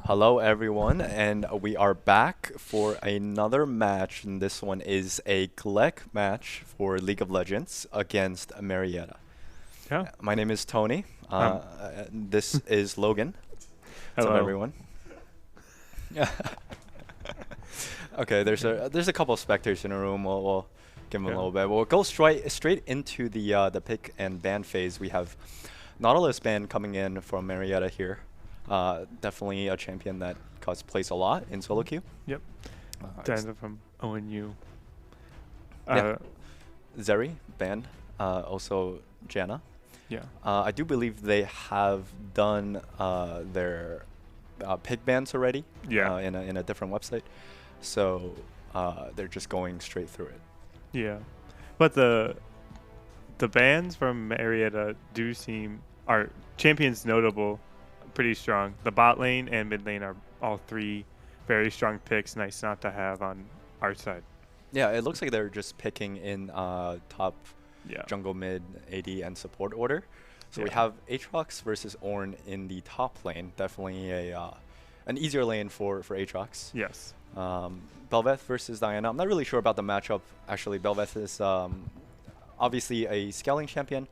Hello, everyone, and we are back for another match. And this one is a GLEC match for League of Legends against Marrietta. Yeah. My name is Tony. Um, This is Logan. What's up, Hello. everyone? Okay, there's a couple of spectators in the room. We'll give them a Yeah. little bit. We'll go straight into the pick and ban phase. We have Nautilus ban coming in from Marrietta here. Definitely a champion that plays a lot in solo queue. Yep. Daniel from ONU. Yeah. Zeri banned. Also Janna. Yeah. I do believe they have done their pick bans already. Yeah. In a different website. So they're just going straight through it. Yeah. But the bans from Marrietta do seem are champions notable, pretty strong. The bot lane and mid lane are all three very strong picks. Nice not to have on our side. Yeah, it looks like they're just picking in top Yeah. jungle, mid, AD, and support order. So we Yeah. have Aatrox versus Ornn in the top lane. Definitely an easier lane for Aatrox. Yes. Bel'Veth versus Diana. I'm not really sure about the matchup. Actually, Bel'Veth is obviously a scaling champion,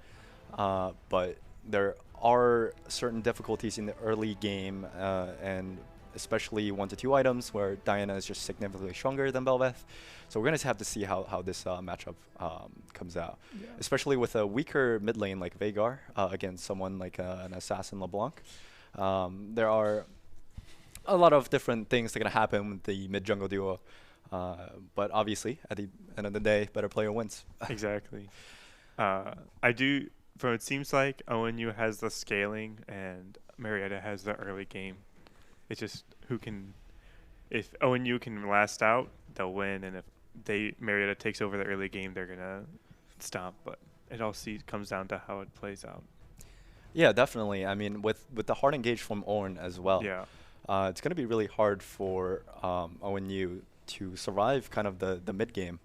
but there are certain difficulties in the early game, and especially 1 to 2 items where Diana is just significantly stronger than Bel'Veth. So we're going to have to see how this matchup comes out, Yeah. especially with a weaker mid lane like Veigar against someone like an Assassin LeBlanc. There are a lot of different things that are going to happen with the mid-jungle duo. But obviously, at the end of the day, better player wins. Exactly. I do. From it seems like ONU has the scaling and Marietta has the early game. It's just who can. If ONU can last out, they'll win, and if Marietta takes over the early game, they're gonna stomp. But it all comes down to how it plays out. Yeah, definitely. I mean, with the hard engage from Ornn as well, Yeah. it's going to be really hard for ONU to survive kind of the mid game.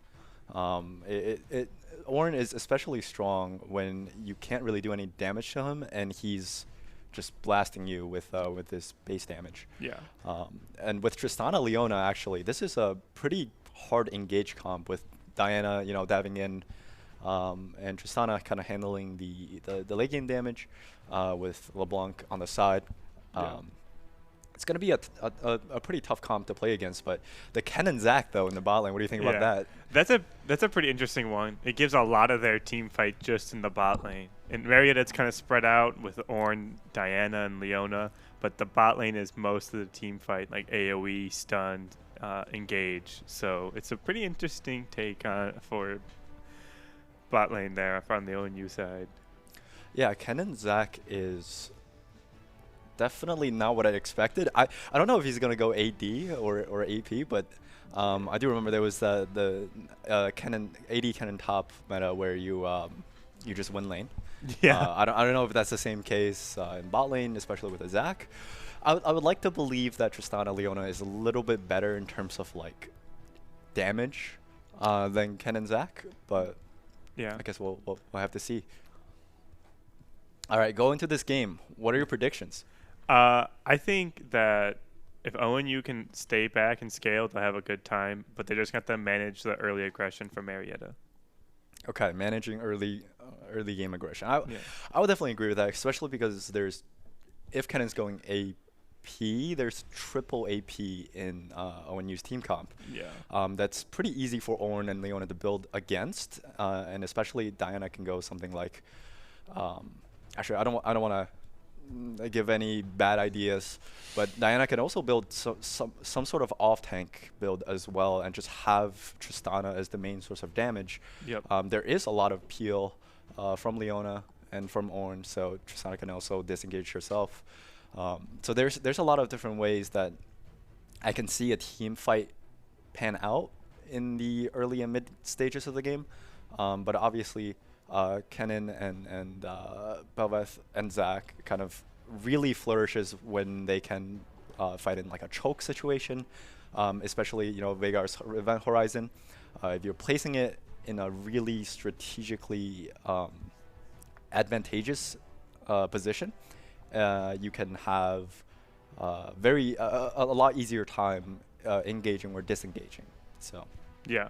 Ornn is especially strong when you can't really do any damage to him, and he's just blasting you with this base damage. Yeah. And with Tristana Leona, actually, this is a pretty hard engage comp with Diana, diving in, and Tristana kind of handling the late game damage with LeBlanc on the side. Yeah. It's going to be a pretty tough comp to play against, but the Ken and Zach, though, in the bot lane, what do you think about that? That's a pretty interesting one. It gives a lot of their team fight just in the bot lane. In Marriott, it's kind of spread out with Ornn, Diana, and Leona, but the bot lane is most of the team fight, like AoE, stun, engage. So it's a pretty interesting take for bot lane there from the ONU side. Yeah, Ken and Zach is definitely not what I expected. I don't know if he's gonna go AD or AP, but I do remember there was the AD Kennen top meta where you just win lane. Yeah. I don't know if that's the same case in bot lane, especially with a Zach. I would like to believe that Tristana Leona is a little bit better in terms of like damage than Ken and Zach, but Yeah. I guess we'll have to see. All right, go into this game. What are your predictions? I think that if ONU can stay back and scale, they'll have a good time, but they just got to manage the early aggression from Marietta. Okay, managing early game aggression. Yeah. I would definitely agree with that, especially because if Kennen's going AP, there's triple AP in ONU's team comp. Yeah. That's pretty easy for Ornn and Leona to build against, and especially Diana can go something like. Actually, I don't want to give any bad ideas, but Diana can also build some sort of off-tank build as well, and just have Tristana as the main source of damage. Yep. There is a lot of peel from Leona and from Ornn, so Tristana can also disengage herself. So there's a lot of different ways that I can see a team fight pan out in the early and mid stages of the game, but obviously. Kennen and Bel'Veth and Zach kind of really flourishes when they can fight in like a choke situation, especially Veigar's Event Horizon. If you're placing it in a really strategically advantageous position, you can have very a lot easier time engaging or disengaging. So Yeah.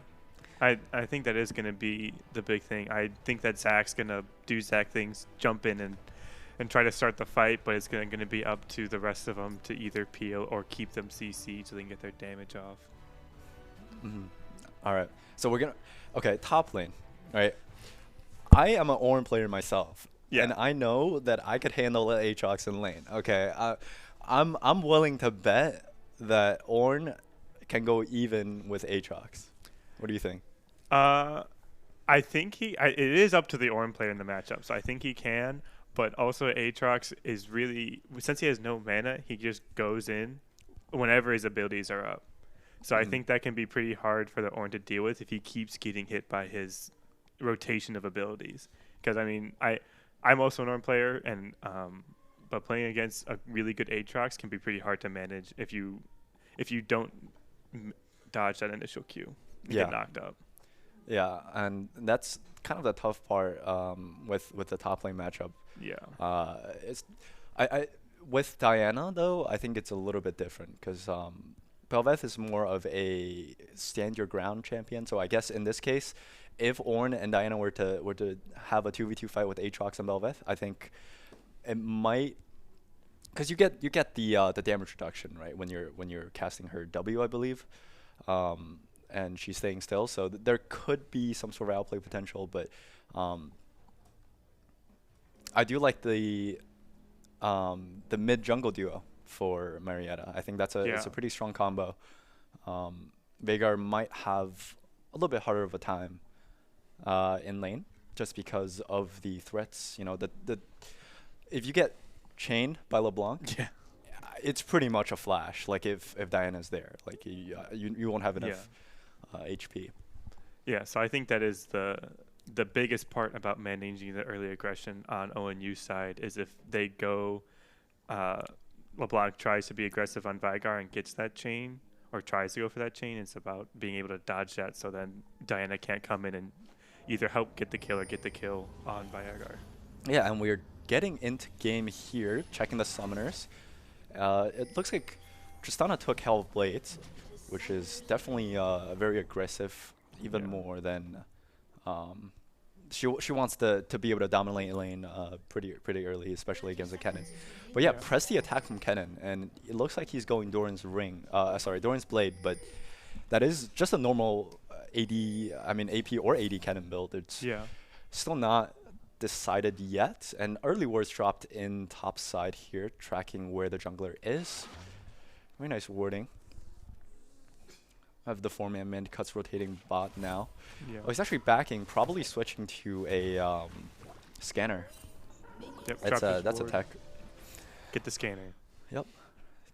I think that is going to be the big thing. I think that Zach's going to do Zach things, jump in and try to start the fight, but it's going to be up to the rest of them to either peel or keep them CC so they can get their damage off. All right, so we're gonna top lane. Right, I am an Ornn player myself, and I know that I could handle the Aatrox in lane. Okay, I'm willing to bet that Ornn can go even with Aatrox. What do you think? I think it is up to the Ornn player in the matchup, so I think he can. But also Aatrox is really, since he has no mana, he just goes in whenever his abilities are up. So I think that can be pretty hard for the Ornn to deal with if he keeps getting hit by his rotation of abilities. Because I mean, I'm also an Ornn player, and but playing against a really good Aatrox can be pretty hard to manage if you don't dodge that initial Q. Get knocked up. Yeah, and that's kind of the tough part with the top lane matchup. Yeah. It's with Diana though, I think it's a little bit different because Bel'Veth is more of a stand your ground champion. So I guess in this case, if Ornn and Diana were to have a 2v2 fight with Aatrox and Bel'Veth, I think it might, because you get the damage reduction, right, when you're casting her W, I believe. And she's staying still, so there could be some sort of outplay potential, but I do like the mid jungle duo for Marrietta. I think it's a pretty strong combo. Veigar might have a little bit harder of a time in lane just because of the threats. You know, the if you get chained by LeBlanc, it's pretty much a flash. Like if Diana's there, like you won't have enough HP. Yeah, so I think that is the biggest part about managing the early aggression on ONU side is if they go, LeBlanc tries to be aggressive on Veigar and gets that chain, or tries to go for that chain. It's about being able to dodge that so then Diana can't come in and either help get the kill or get the kill on Veigar. Yeah, and we're getting into game here, checking the summoners. It looks like Tristana took Hell of Blades, which is definitely very aggressive, even more than she wants to be able to dominate lane pretty early, especially against the Kennen. But yeah, press the attack from Kennen, and it looks like he's going Doran's Doran's Blade, but that is just a normal AP or AD Kennen build. It's still not decided yet, and early wards dropped in top side here, tracking where the jungler is. Very nice warding. Have the 4-man mid cuts rotating bot now. Oh, he's actually backing, probably switching to a scanner. Yep, that's a tech. Get the scanner. Yep.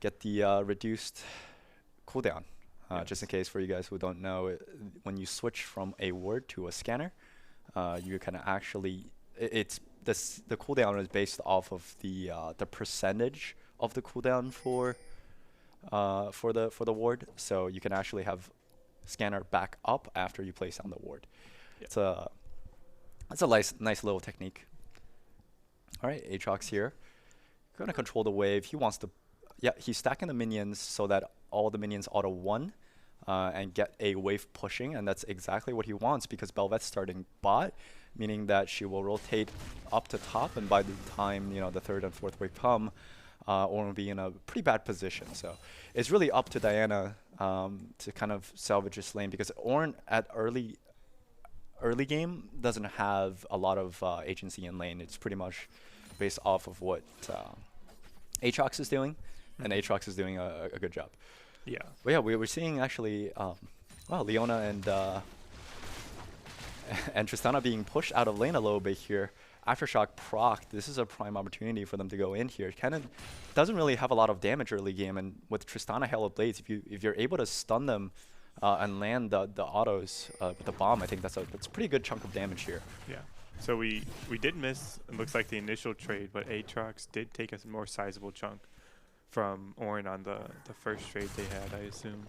Get the reduced cooldown. Just in case for you guys who don't know, when you switch from a ward to a scanner, you can actually the cooldown is based off of the percentage of the cooldown for the ward, so you can actually have scanner back up after you place down the ward. It's a nice little technique. All right, Aatrox here, gonna control the wave. He wants to, he's stacking the minions so that all the minions auto 1 and get a wave pushing, and that's exactly what he wants because Bel'Veth's starting bot, meaning that she will rotate up to top, and by the time the 3rd and 4th wave come, Ornn will be in a pretty bad position. So it's really up to Diana to kind of salvage this lane because Ornn at early game doesn't have a lot of agency in lane. It's pretty much based off of what Aatrox is doing, and Aatrox is doing a good job. Yeah. But yeah, we're seeing actually, Leona and Tristana being pushed out of lane a little bit here. Aftershock proc, this is a prime opportunity for them to go in here. Kennen doesn't really have a lot of damage early game, and with Tristana Hell of Blades, if you're able to stun them and land the autos with the bomb, I think that's a pretty good chunk of damage here. Yeah. So we did miss, it looks like, the initial trade, but Aatrox did take a more sizable chunk from Ornn on the first trade they had, I assume.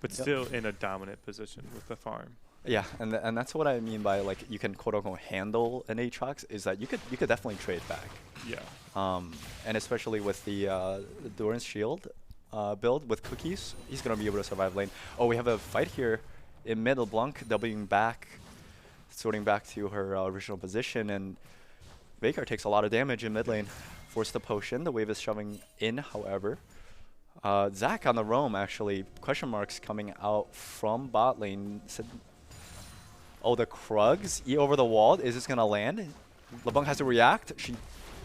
But still in a dominant position with the farm. Yeah, and that's what I mean by like you can quote unquote handle an Aatrox is that you could definitely trade back. Yeah. And especially with the Doran's Shield build with cookies, he's gonna be able to survive lane. Oh, we have a fight here in mid. LeBlanc Wing back, sorting back to her original position, and Veigar takes a lot of damage in mid lane. Force the potion. The wave is shoving in, however. Zach on the roam actually. Question marks coming out from bot lane. Oh, the Krugs E over the wall. Is this gonna land? LeBlanc has to react. She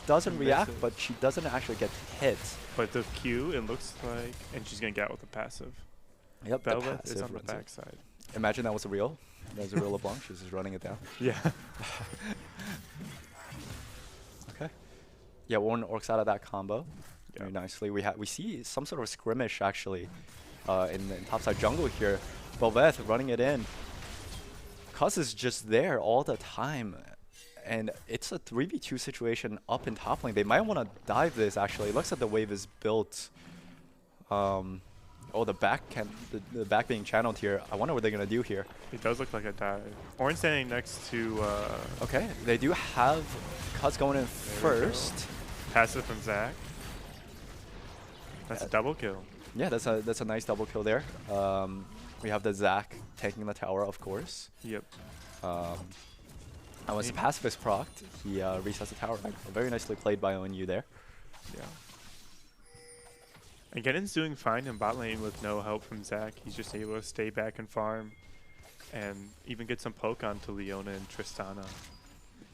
doesn't react, but she doesn't actually get hit. But the Q, it looks like, and she's gonna get out with the passive. Yep, Belveth is on the backside. Imagine that was a real. That was a real LeBlanc. She's just running it down. Yeah. Okay. Yeah, Warren orcs out of that combo very Yeah. nicely. We see some sort of skirmish actually in the topside jungle here. Belveth running it in. Cuz is just there all the time. And it's a 3v2 situation up in top lane. They might want to dive this actually. It looks like the wave is built. Oh, the back the back being channeled here. I wonder what they're gonna do here. It does look like a dive. Orange standing next to. Okay, they do have Cuz going in first. Passive from Zach. That's a double kill. Yeah, that's a nice double kill there. We have the Zach taking the tower, of course. Yep. And once the passive is procced, he resets the tower. Very nicely played by ONU there. Yeah. And Geddon's doing fine in bot lane with no help from Zach. He's just able to stay back and farm, and even get some poke onto Leona and Tristana.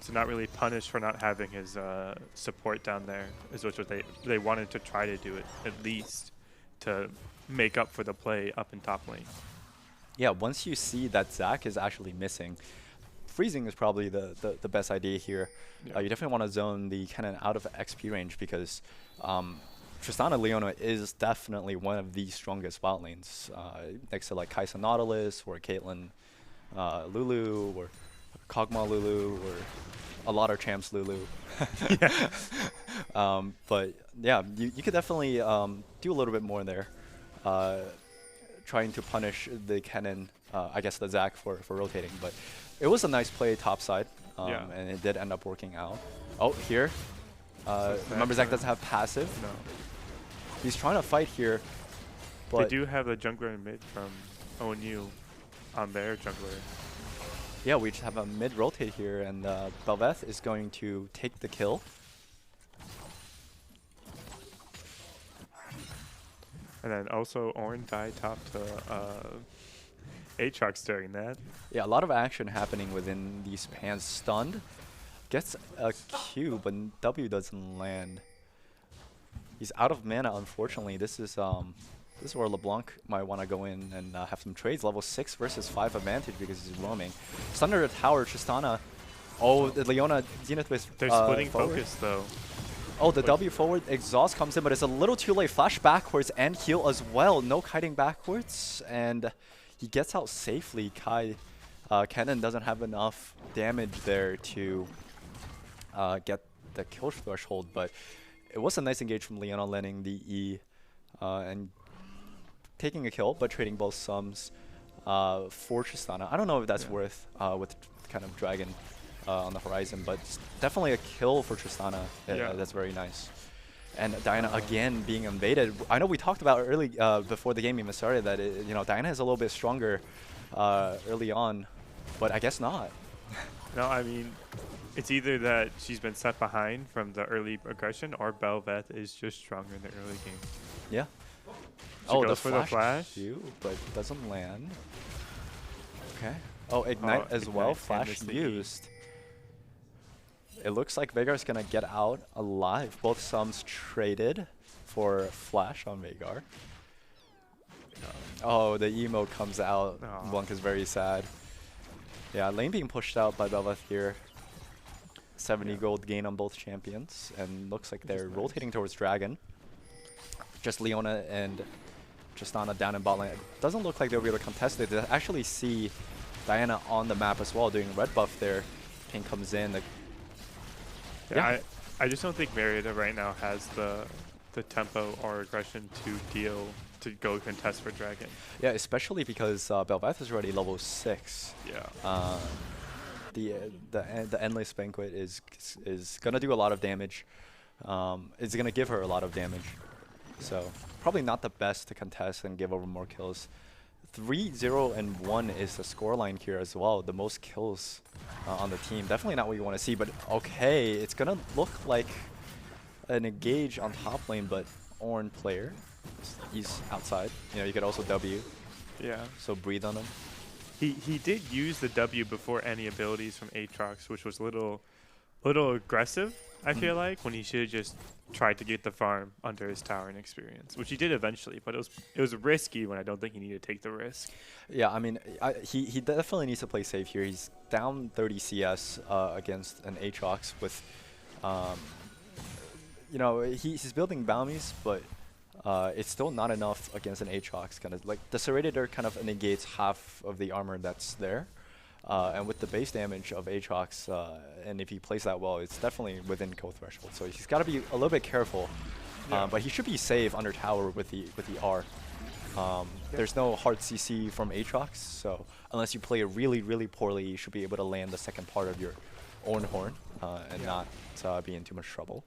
So not really punished for not having his support down there, is what they wanted to try to do it at least to make up for the play up in top lane. Yeah, once you see that Zach is actually missing, freezing is probably the best idea here. Yeah. You definitely want to zone the cannon out of XP range because Tristana Leona is definitely one of the strongest bot lanes, next to like Kai'Sa Nautilus or Caitlyn Lulu or Kog'Maw Lulu or a lot of champs Lulu. But yeah, you could definitely do a little bit more there, trying to punish the cannon, I guess the Zach for rotating. But it was a nice play topside, and it did end up working out. Oh, here. Remember, Zach doesn't have passive. No. He's trying to fight here, but They do have the jungler in mid from ONU on their jungler. yeah, we just have a mid rotate here, and Belveth is going to take the kill. And then also Orin died top to Aatrox during that. Yeah, a lot of action happening within these pans. Stunned, gets a Q, but W doesn't land. He's out of mana, unfortunately. This is where LeBlanc might want to go in and have some trades. Level 6 versus 5 advantage because he's roaming. It's under the tower, Tristana. Oh, the Leona Zenith with They're splitting forward. focus though. Oh, the W forward exhaust comes in, but it's a little too late. Flash backwards and heal as well. No kiting backwards, and he gets out safely. Cannon doesn't have enough damage there to get the kill threshold, but it was a nice engage from Leona landing the E and taking a kill, but trading both sums for Tristana. I don't know if that's worth with kind of Dragon on the horizon, but it's definitely a kill for Tristana. That's very nice. And Diana again being invaded. I know we talked about early before the game even started that Diana is a little bit stronger early on, but I guess not. No, I mean, it's either that she's been set behind from the early aggression, or Belveth is just stronger in the early game. Yeah. She goes for the flash, too, but doesn't land. Okay. Oh, ignite as well. Flash used. It looks like Veigar's gonna get out alive. Both sums traded for flash on Veigar. Oh, the emote comes out. Blanc is very sad. Yeah, lane being pushed out by Belveth here. 70 gold gain on both champions, and looks like they're rotating towards Dragon. Just Leona and Tristana down in bot lane. It doesn't look like they'll be able to contest it. They actually see Diana on the map as well, doing red buff there. Ping comes in. I just don't think Marrietta right now has the the tempo or aggression to go contest for Dragon. Yeah, especially because Bel'Veth is already level 6. Yeah. The Endless Banquet is gonna do a lot of damage. It's gonna give her a lot of damage. So probably not the best to contest and give over more kills. 3-0-1 is the scoreline here as well. The most kills on the team. Definitely not what you want to see, but okay, it's gonna look like an engage on top lane, but Ornn player, he's outside. You know, you could also W. Yeah. So breathe on him. He did use the W before any abilities from Aatrox, which was a little aggressive, I feel like, when he should have just tried to get the farm under his tower and experience, which he did eventually, but it was risky when I don't think he needed to take the risk. Yeah, I mean, he definitely needs to play safe here. He's down 30 CS against an Aatrox with, you know, he's building bounties, but it's still not enough against an Aatrox. Kind of like the Serrator kind of negates half of the armor that's there. And with the base damage of Aatrox, and if he plays that well, it's definitely within kill threshold. So he's got to be a little bit careful, but he should be safe under tower with the R. There's no hard CC from Aatrox, so unless you play it really, really poorly, you should be able to land the second part of your Ornn Horn and not be in too much trouble.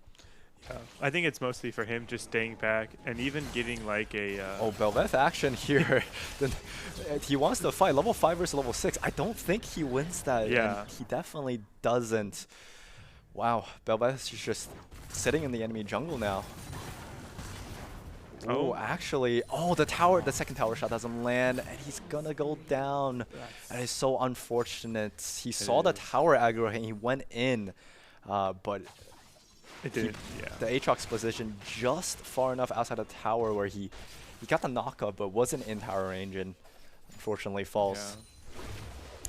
Yeah. I think it's mostly for him just staying back and even getting like a... oh, Bel'Veth action here. He wants to fight level 5 versus level 6. I don't think he wins that. Yeah. And he definitely doesn't. Wow, Bel'Veth is just sitting in the enemy jungle now. Oh, actually, the second tower shot doesn't land, and he's gonna go down. That is so unfortunate. He saw the tower aggro, and he went in, but... It didn't, yeah. The Aatrox position just far enough outside the tower where he got the knockup but wasn't in tower range and unfortunately falls.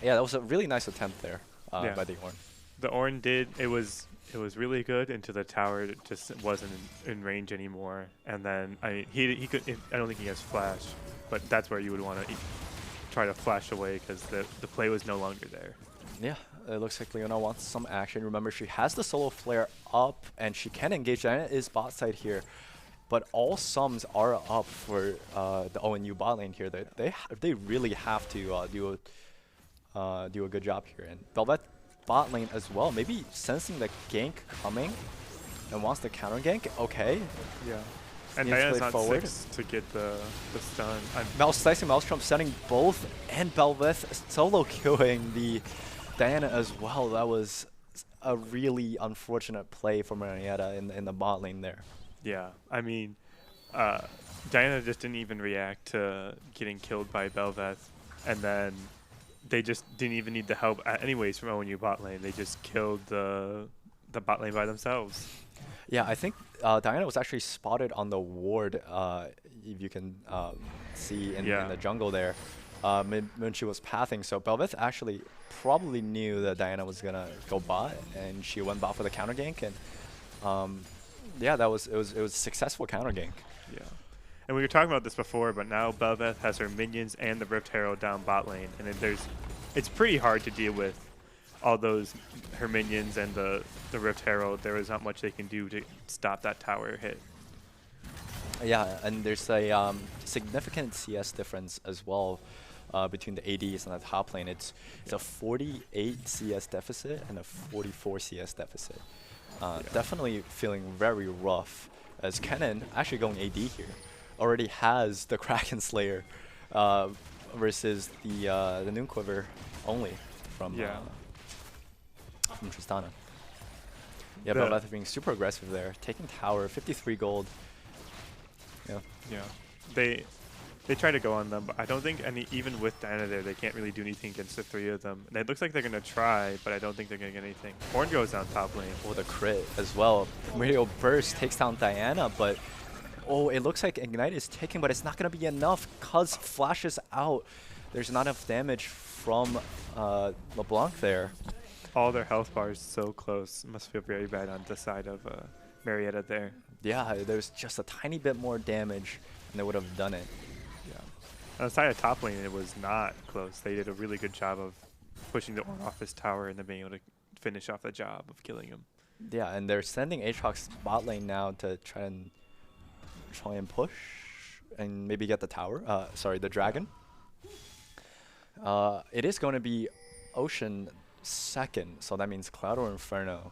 Yeah, that was a really nice attempt there by the Ornn. The Ornn it was really good until the tower just wasn't in range anymore. And then I don't think he has flash, but that's where you would want to try to flash away because the play was no longer there. Yeah, it looks like Leona wants some action. Remember, she has the solo flare up, and she can engage. Diana is bot side here, but all sums are up for the ONU bot lane here. They really have to do a good job here. And Bel'Veth bot lane as well, maybe sensing the gank coming and wants to counter gank. Okay. Yeah. And Diana's not forward to get the stun. Slicing Maelstrom setting both, and Bel'Veth solo killing the Diana as well. That was a really unfortunate play for Marrietta in the bot lane there. Yeah, I mean, Diana just didn't even react to getting killed by Bel'Veth, and then they just didn't even need the help anyways from ONU bot lane. They just killed the bot lane by themselves. Yeah, I think Diana was actually spotted on the ward, if you can see in the jungle there, when she was pathing. So Bel'Veth actually probably knew that Diana was gonna go bot, and she went bot for the counter gank, and yeah, it was a successful counter gank. Yeah, and we were talking about this before, but now Bel'Veth has her minions and the Rift Herald down bot lane, and then it's pretty hard to deal with all those her minions and the Rift Herald. There is not much they can do to stop that tower hit. Yeah, and there's a significant CS difference as well between the ADs and the top lane. It's a 48 CS deficit and a 44 CS deficit. Definitely feeling very rough, as Kennen, actually going AD here, already has the Kraken Slayer versus the Noonquiver only from Tristana. Yeah, Bel'Veth being super aggressive there, taking tower, 53 gold. Yeah. They try to go on them, but I don't think even with Diana there, they can't really do anything against the three of them. And it looks like they're gonna try, but I don't think they're gonna get anything. Ornn goes down top lane. Oh, the crit as well. Radio Burst takes down Diana, but it looks like Ignite is taking, but it's not gonna be enough cause flashes out. There's not enough damage from LeBlanc there. All their health bars so close. It must feel very bad on the side of Marrietta there. Yeah, there's just a tiny bit more damage, and they would have done it. Yeah. On the side of top lane, it was not close. They did a really good job of pushing the Ornn off his tower and then being able to finish off the job of killing him. Yeah, and they're sending Aatrox bot lane now to try and try and push and maybe get the tower. Sorry, the dragon. It is going to be Ocean second, so that means Cloud or Inferno.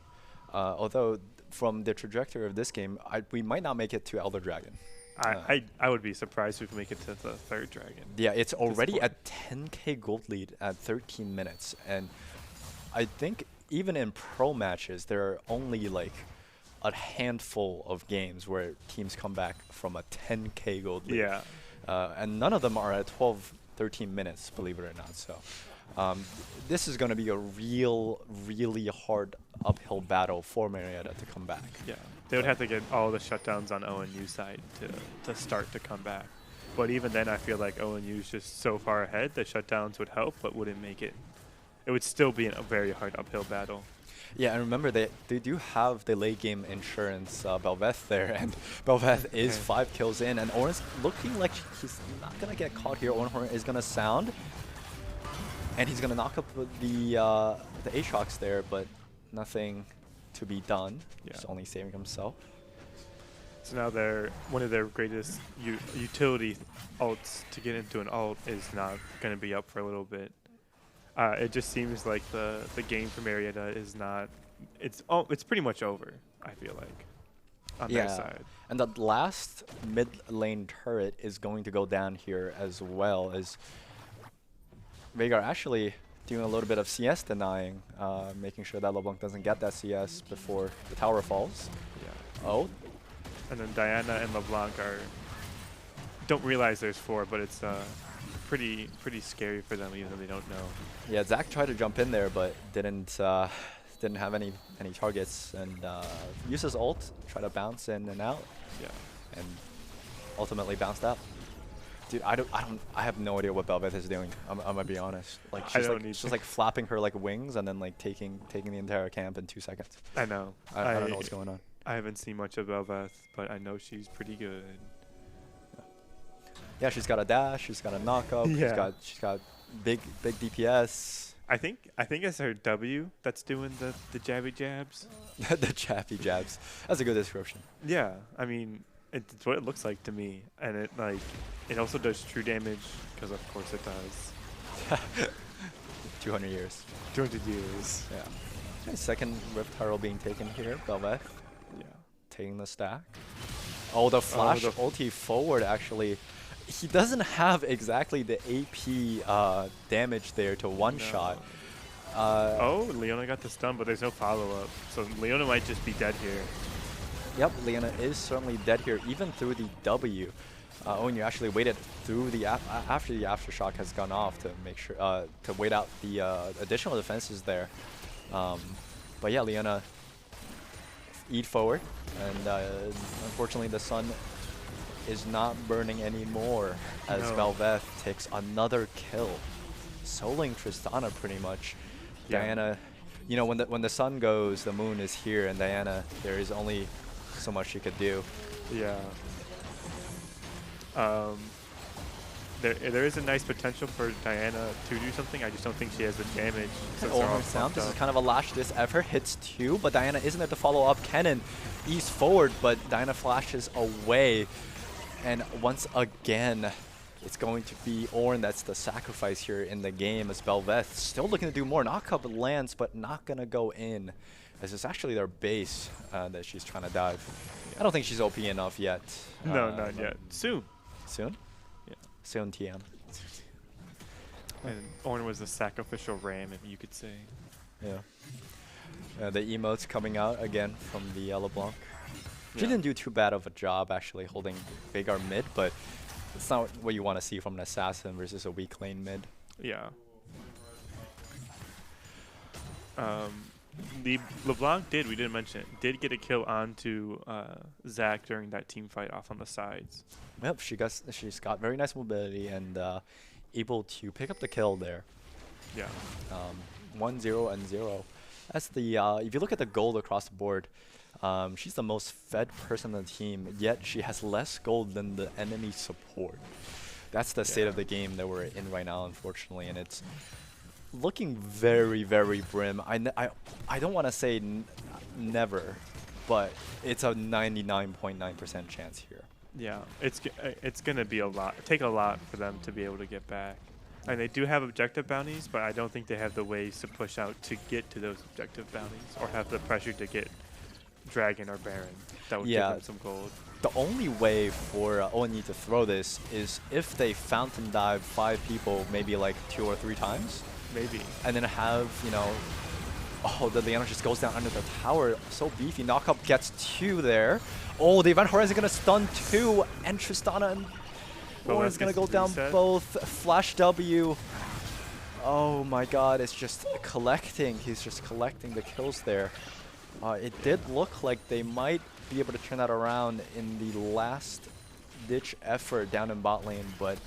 Although from the trajectory of this game, we might not make it to Elder Dragon. I would be surprised if we make it to the third dragon. Yeah, it's already at 10k gold lead at 13 minutes, and I think even in pro matches, there are only like a handful of games where teams come back from a 10k gold lead. Yeah. And none of them are at 12, 13 minutes, believe it or not. So this is going to be a really hard uphill battle for Marrietta to come back. Yeah, they would have to get all the shutdowns on ONU side to start to come back. But even then, I feel like ONU is just so far ahead that shutdowns would help, but wouldn't make it. It would still be a very hard uphill battle. Yeah, and remember, they do have the late game insurance, Belveth there, and Belveth is 5 kills in, and Oran's looking like he's not going to get caught here. Oranhorn is going to sound, and he's going to knock up the Aatrox there, but nothing to be done. Yeah. Just only saving himself. So now one of their greatest utility ults to get into an ult is not going to be up for a little bit. It just seems like the game for Marrietta is not. It's pretty much over, I feel like, on their side. And the last mid lane turret is going to go down here as well, as Veigar actually doing a little bit of CS denying, making sure that LeBlanc doesn't get that CS before the tower falls. Yeah. Oh. And then Diana and LeBlanc don't realize there's 4, but it's pretty scary for them, even though they don't know. Yeah, Zach tried to jump in there, but didn't have any targets, and uses ult, try to bounce in and out. Yeah. And ultimately bounced out. Dude, I have no idea what Belveth is doing. I'm gonna be honest. Like she's like flapping her like wings and then like taking the entire camp in 2 seconds. I know. I don't know what's going on. I haven't seen much of Belveth, but I know she's pretty good. Yeah, she's got a dash, she's got a knockup, Yeah. she's got big DPS. I think it's her W that's doing the jabby jabs. The jabby jabs. That's a good description. Yeah, I mean it's what it looks like to me, and it also does true damage because of course it does. 200 years. 200 years. Yeah. Okay, second Rift Herald being taken here, Belveth. Yeah. Taking the stack. Oh, the flash ulti forward actually. He doesn't have exactly the AP damage there to one-shot. Oh, Leona got the stun, but there's no follow-up. So Leona might just be dead here. Yep, Leona is certainly dead here, even through the W. ONU actually waited through the after the aftershock has gone off to make sure to wait out the additional defenses there. But yeah, Leona eat forward, and unfortunately the sun is not burning anymore as Belveth takes another kill, soloing Tristana pretty much. Yeah. Diana, you know, when the sun goes, the moon is here, and Diana, there is only so much she could do. Yeah. There is a nice potential for Diana to do something. I just don't think she has the damage. This is kind of a last-ditch effort. Hits 2, but Diana isn't there to follow up. Kennen ease forward, but Diana flashes away. And once again, it's going to be Ornn that's the sacrifice here in the game, as Belveth still looking to do more. Knockup lands, but not going to go in, as it's actually their base that she's trying to dive. I don't think she's OP enough yet. No, not yet. Soon. Soon? Yeah. Soon TM. And Ornn was the sacrificial ram, if you could say. Yeah. The emotes coming out again from the LeBlanc. She Yeah. didn't do too bad of a job actually holding Veigar mid, but it's not what you want to see from an assassin versus a weak lane mid. Yeah. LeBlanc we didn't mention it, did get a kill onto Zach during that team fight off on the sides. Yep, she's got very nice mobility and able to pick up the kill there. Yeah. 1-0 and 0. That's the if you look at the gold across the board, she's the most fed person on the team, yet she has less gold than the enemy support. That's the state of the game that we're in right now, unfortunately, and it's looking very, very grim. I don't want to say never, but it's a 99.9% chance here. Yeah, it's gonna be take a lot for them to be able to get back. And they do have objective bounties, but I don't think they have the ways to push out to get to those objective bounties, or have the pressure to get Dragon or Baron. That would give Yeah, them some gold. the only way for ONU to throw this is if they fountain dive 5 people, maybe like 2 or 3 times, Maybe. and then have, you know, oh, the Leona just goes down under the tower. So beefy. Knockup gets 2 there. Oh, the Event Horizon gonna stun 2, and Tristana and Orin is gonna go down both. Flash W. Oh my god, it's just collecting. He's just collecting the kills there. It did look like they might be able to turn that around in the last ditch effort down in bot lane, but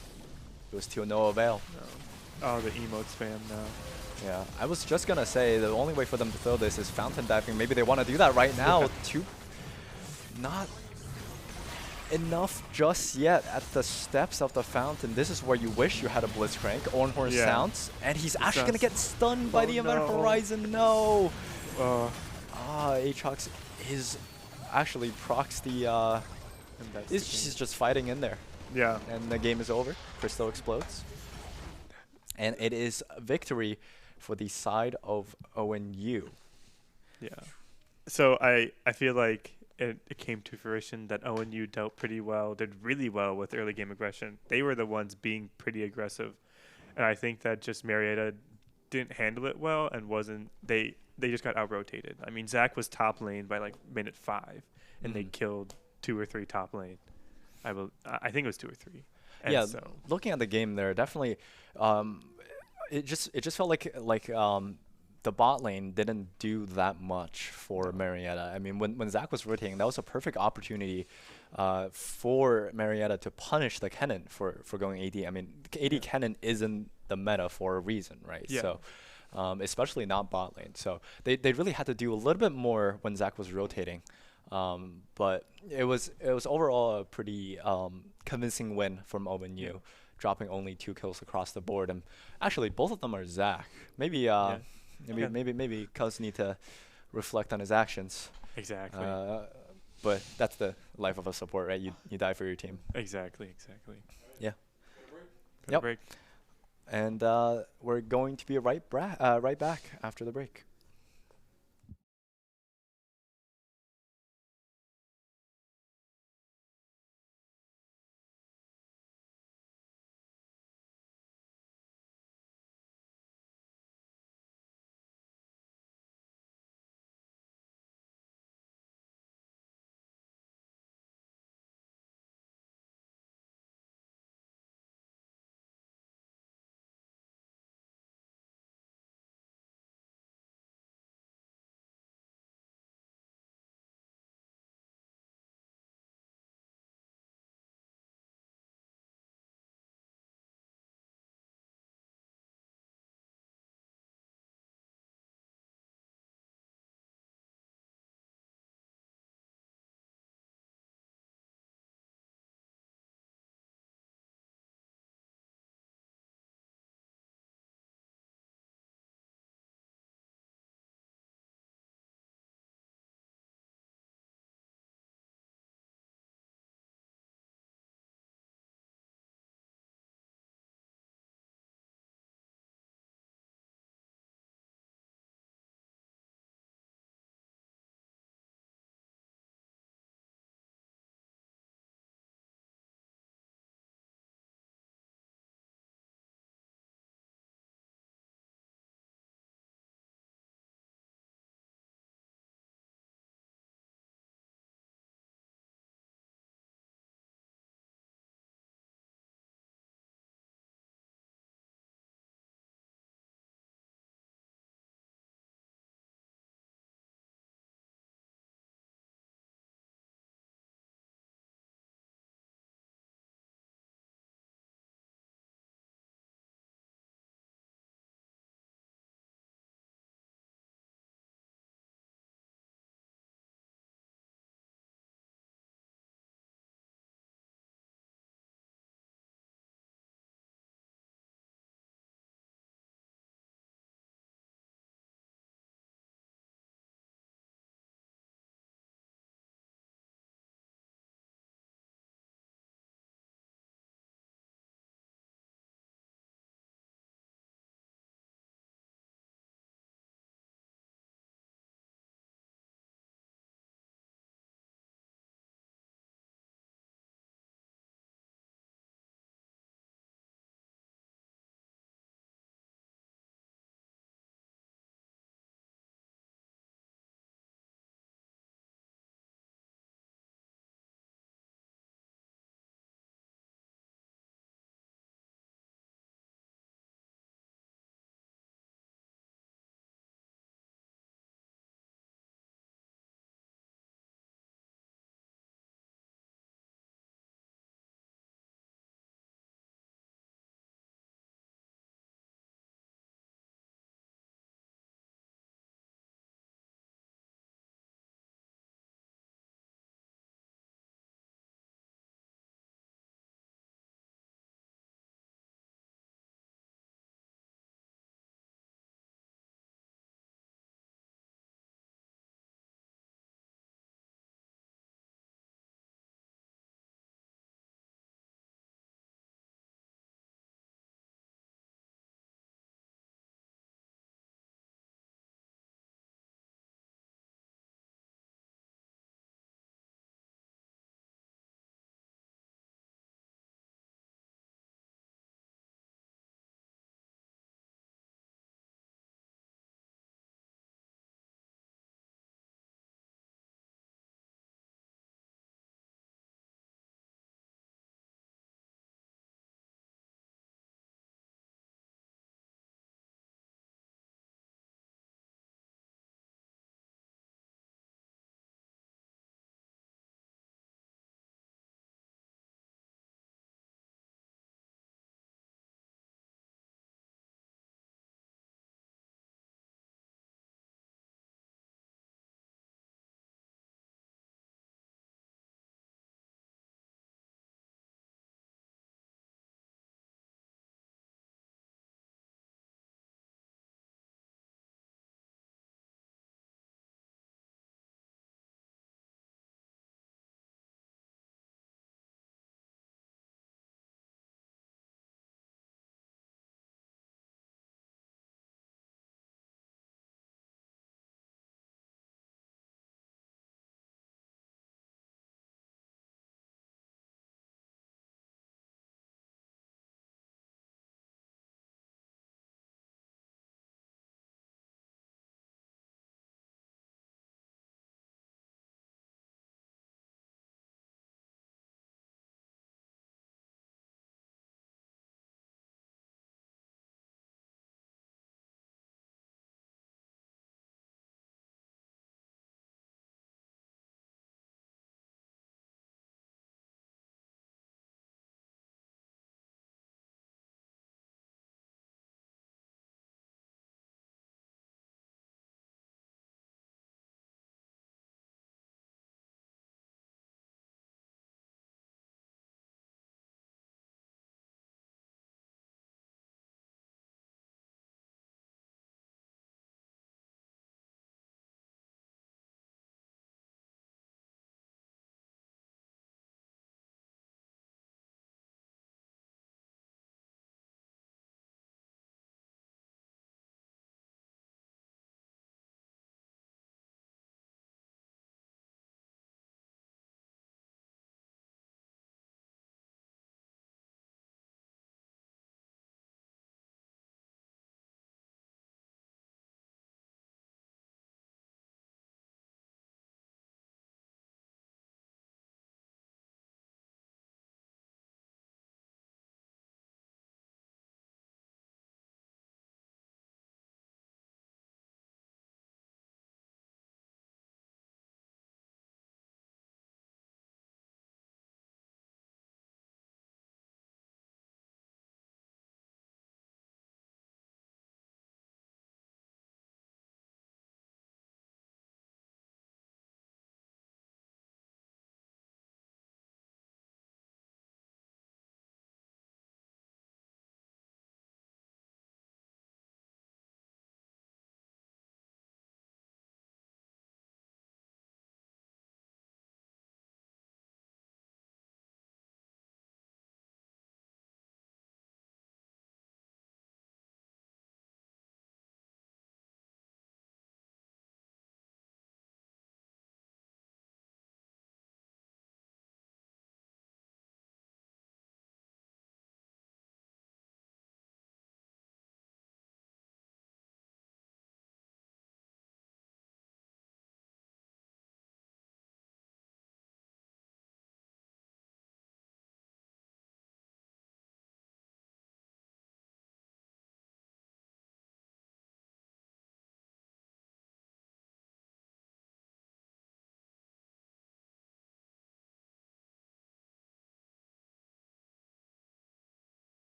it was to no avail. No. Oh, the emote spam now. Yeah, I was just gonna say the only way for them to throw this is fountain diving. Maybe they want to do that right now. Not enough just yet at the steps of the fountain. This is where you wish you had a Blitzcrank. Ornhorn sounds, and he's actually gonna get stunned by the Event Horizon. No. Aatrox is actually procs the. She's just fighting in there. Yeah. And the game is over. Crystal explodes. And it is a victory for the side of ONU. Yeah. So I feel like it came to fruition that ONU dealt pretty well, did really well with early game aggression. They were the ones being pretty aggressive. And I think that just Marrietta didn't handle it well and they just got out-rotated. I mean, Zach was top lane by like minute 5, and they killed 2 or 3 top lane. I think it was 2 or 3. And yeah, so looking at the game there, definitely, it just felt like the bot lane didn't do that much for Marrietta. I mean, when Zach was rotating, that was a perfect opportunity for Marrietta to punish the Kennen for going AD. I mean, AD Kennen isn't the meta for a reason, right? Yeah. So, especially not bot lane. So they really had to do a little bit more when Zach was rotating. But it was overall a pretty convincing win from ONU, dropping only 2 kills across the board. And actually, both of them are Zach. Maybe maybe Cuz need to reflect on his actions. Exactly. But that's the life of a support, right? You die for your team. Exactly. Yeah. Yep. Break. And we're going to be right back after the break.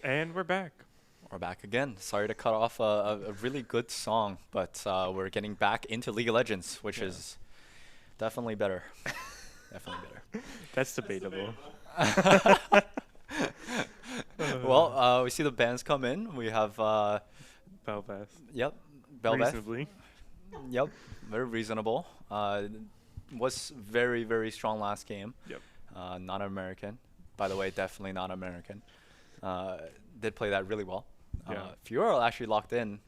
And we're back. We're back again. Sorry to cut off a really good song, but we're getting back into League of Legends, which is definitely better. Definitely better. That's debatable. Well, we see the bands come in. We have, Belveth. yep, Belveth. Reasonably. Yep, very reasonable. Was very, very strong last game. Yep. Not American. By the way, definitely not American. Did play that really well. Yeah. Fiora actually locked in.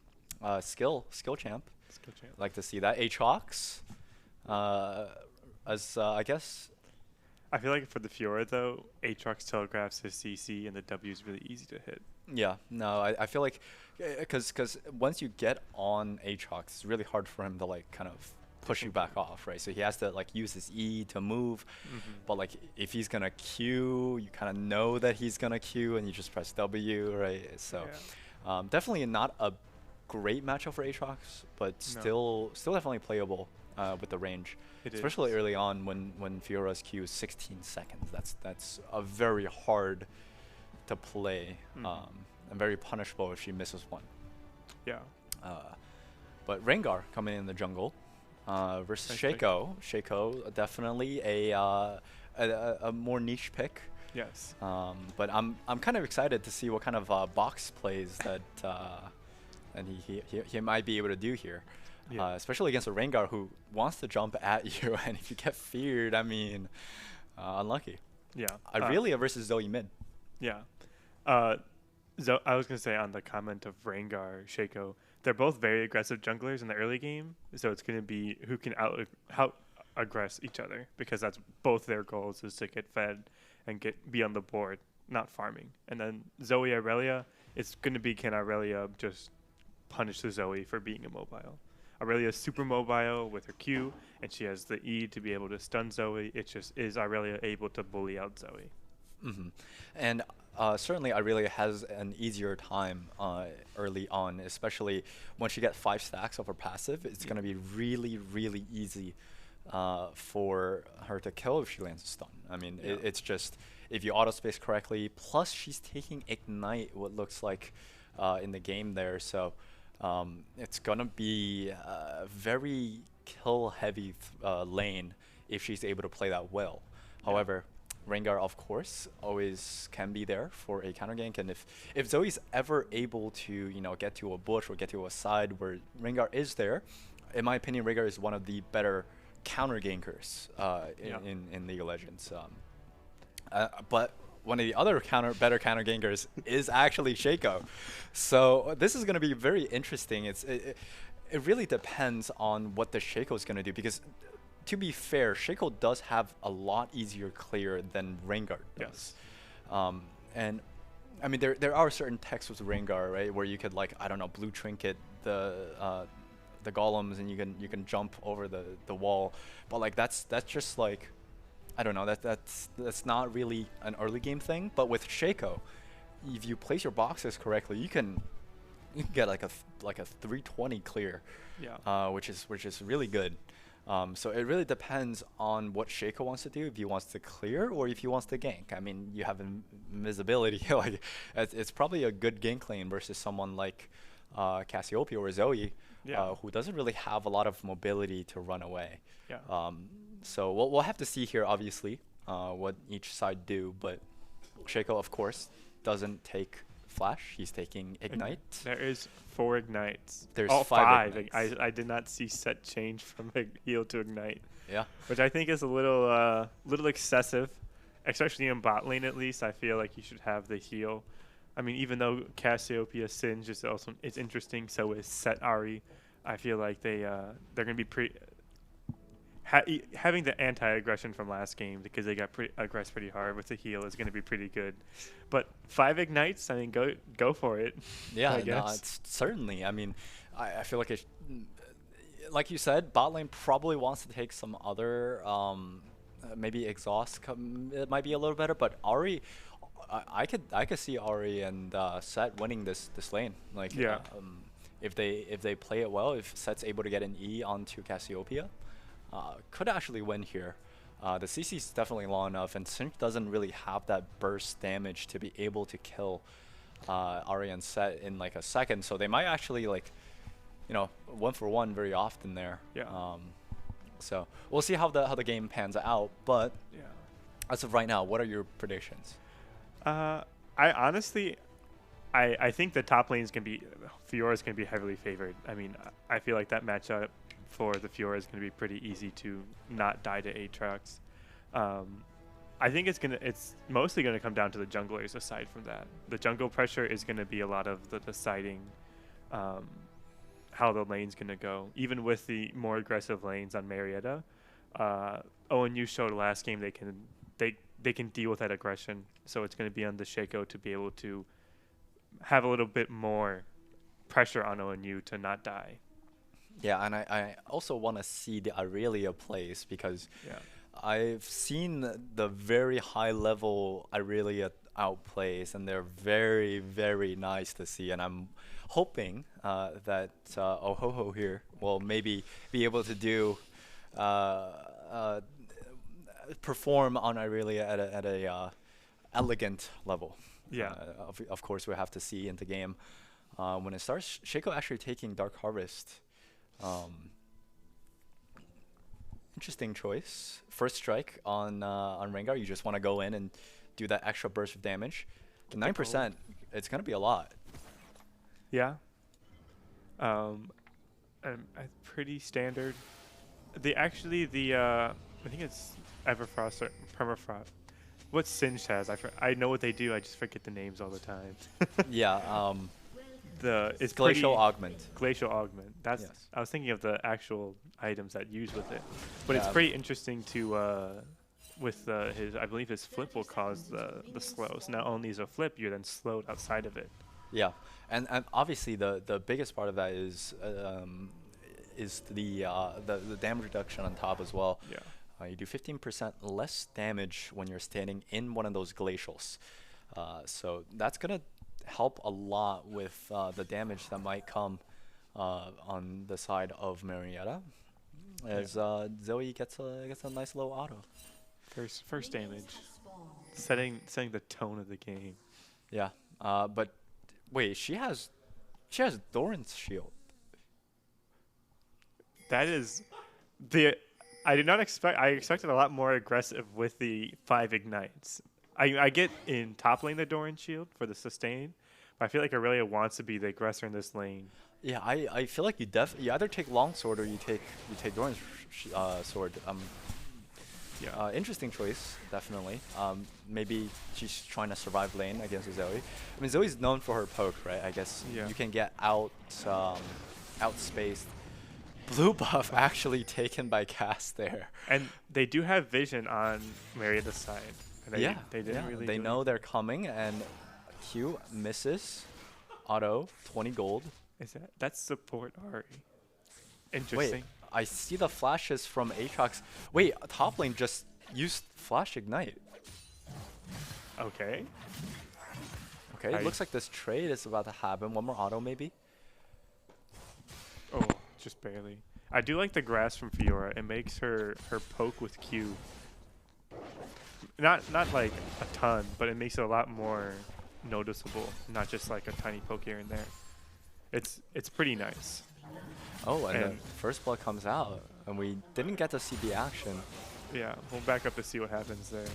Skill champ. Skill champ. Like to see that. Aatrox, as I guess. I feel like for the Fiora though, Aatrox telegraphs his CC and the W is really easy to hit. Yeah, no, I feel like, because once you get on Aatrox, it's really hard for him to like kind of push you back off, right? So he has to like use his E to move, but like if he's gonna Q, you kind of know that he's gonna Q, and you just press W, right? So definitely not a great matchup for Aatrox, but still definitely playable with the range. Especially early on when Fiora's Q is 16 seconds. That's a very hard to play, and very punishable if she misses one. Yeah. But Rengar coming in the jungle versus Shaco. Shaco definitely a more niche pick. Yes. But I'm kind of excited to see what kind of box plays that and he might be able to do here. Yeah. Especially against a Rengar who wants to jump at you, and if you get feared, I mean, unlucky. Yeah. Irelia versus Zoe mid. Yeah. I was going to say on the comment of Rengar, Shaco, they're both very aggressive junglers in the early game, so it's going to be who can out-aggress each other, because that's both their goals, is to get fed and be on the board, not farming. And then Zoe Irelia, it's going to be, can Irelia just punish the Zoe for being immobile? Irelia is super mobile with her Q, and she has the E to be able to stun Zoe. It's just, is Irelia able to bully out Zoe? And certainly Irelia has an easier time early on, especially once you get 5 stacks of her passive. It's going to be really, really easy for her to kill if she lands a stun. I mean, it's just, if you auto-space correctly, plus she's taking Ignite, what looks like in the game there. So it's going to be a very kill-heavy lane if she's able to play that well. However, Rengar, of course, always can be there for a counter gank, and if Zoe's ever able to, get to a bush or get to a side where Rengar is there, in my opinion, Rengar is one of the better counter gankers in League of Legends. But one of the other better counter gankers is actually Shaco. So this is going to be very interesting. It really depends on what the Shaco is going to do, because to be fair, Shaco does have a lot easier clear than Rengar does. Yes. And I mean, there are certain techs with Rengar, right, where you could, like, I don't know, blue trinket the golems, and you can jump over the wall. But like that's just like, I don't know, that's not really an early game thing. But with Shaco, if you place your boxes correctly, you can get like a 320 clear, which is really good. So it really depends on what Shaco wants to do, if he wants to clear or if he wants to gank. I mean, you have invisibility. Like, it's probably a good gank lane versus someone like Cassiopeia or Zoe, who doesn't really have a lot of mobility to run away. So we'll have to see here, obviously, what each side do. But Shaco, of course, doesn't take Flash. He's taking Ignite. There is 4 Ignites. There's all 5 Ignites. I did not see set change from heal to Ignite. Yeah. Which I think is a little excessive, especially in bot lane at least. I feel like you should have the heal. I mean, even though Cassiopeia Singe is also interesting, so is Set Ari. I feel like they're gonna be pretty. Having the anti-aggression from last game, because they got aggressed pretty hard with the heal, is going to be pretty good. But 5 Ignites, I mean, go for it. Yeah, no, it's certainly. I mean, I feel like like you said, bot lane probably wants to take some other, maybe exhaust. It might be a little better, but Ari, I could see Ari and Set winning this lane. Like, if they play it well, if Set's able to get an E onto Cassiopeia, could actually win here. The CC is definitely long enough, and Sinch doesn't really have that burst damage to be able to kill Ari and Set in like a second, so they might actually like, 1-for-1 very often there. Yeah. So we'll see how the game pans out. But Yeah. as of right now, what are your predictions? I honestly, I think the top lane is gonna be Fiora is gonna be heavily favored. I mean, I feel like that matchup for the Fiora is gonna be pretty easy to not die to Aatrox. I think it's mostly gonna come down to the junglers. Aside from that, the jungle pressure is gonna be a lot of the deciding how the lane's gonna go. Even with the more aggressive lanes on Marrietta, ONU showed last game they can deal with that aggression. So it's gonna be on the Shaco to be able to have a little bit more pressure on ONU to not die. Yeah, and I also want to see the Irelia plays because Yeah. I've seen the very high level Irelia outplays, and they're very, very nice to see. And I'm hoping that Ohoho here will maybe be able to do perform on Irelia at a elegant level. Yeah. Of course, we have to see in the game when it starts. Shaco actually taking Dark Harvest. Interesting choice. First strike on Rengar. You just want to go in and do that extra burst of damage. 9%. It's gonna be a lot. Yeah. Pretty standard. I think it's Everfrost or Permafrost. What Singed has? I know what they do. I just forget the names all the time. Yeah. It's Glacial Augment. Glacial Augment. Yes. I was thinking of the actual items that use with it, but it's Yeah. pretty interesting to with his. I believe his flip will cause the slows. Not only is a flip, you're then slowed outside of it. Yeah, and obviously the biggest part of that is the damage reduction on top as well. Yeah. You do 15% less damage when you're standing in one of those glacials. So that's gonna help a lot with the damage that might come on the side of Marrietta, as Zoe gets a nice low auto. First damage, setting the tone of the game. Yeah, but wait, she has Doran's shield. That is I did not expect. I expected a lot more aggressive with the 5 ignites. I get in top lane the Doran shield for the sustain, but I feel like Aurelia wants to be the aggressor in this lane. Yeah, I feel like you either take longsword or you take Doran's sword. Yeah. Interesting choice, definitely. Maybe she's trying to survive lane against Zoe. I mean, Zoe's known for her poke, right? I guess you can get outspaced. Blue buff actually taken by Cass there. And they do have vision on Marrietta's side. And they didn't really. They know they're coming, and Q misses. Auto 20 gold. That's support Ari? Interesting. Wait, I see the flashes from Aatrox. Wait, top lane just used flash ignite. Okay. Okay, it looks like this trade is about to happen. One more auto maybe. Oh, just barely. I do like the grass from Fiora. It makes her poke with Q. Not like a ton, but it makes it a lot more noticeable. Not just like a tiny poke here and there. It's pretty nice. Oh, and the first blood comes out, and we didn't get to see the action. Yeah, we'll back up to see what happens there.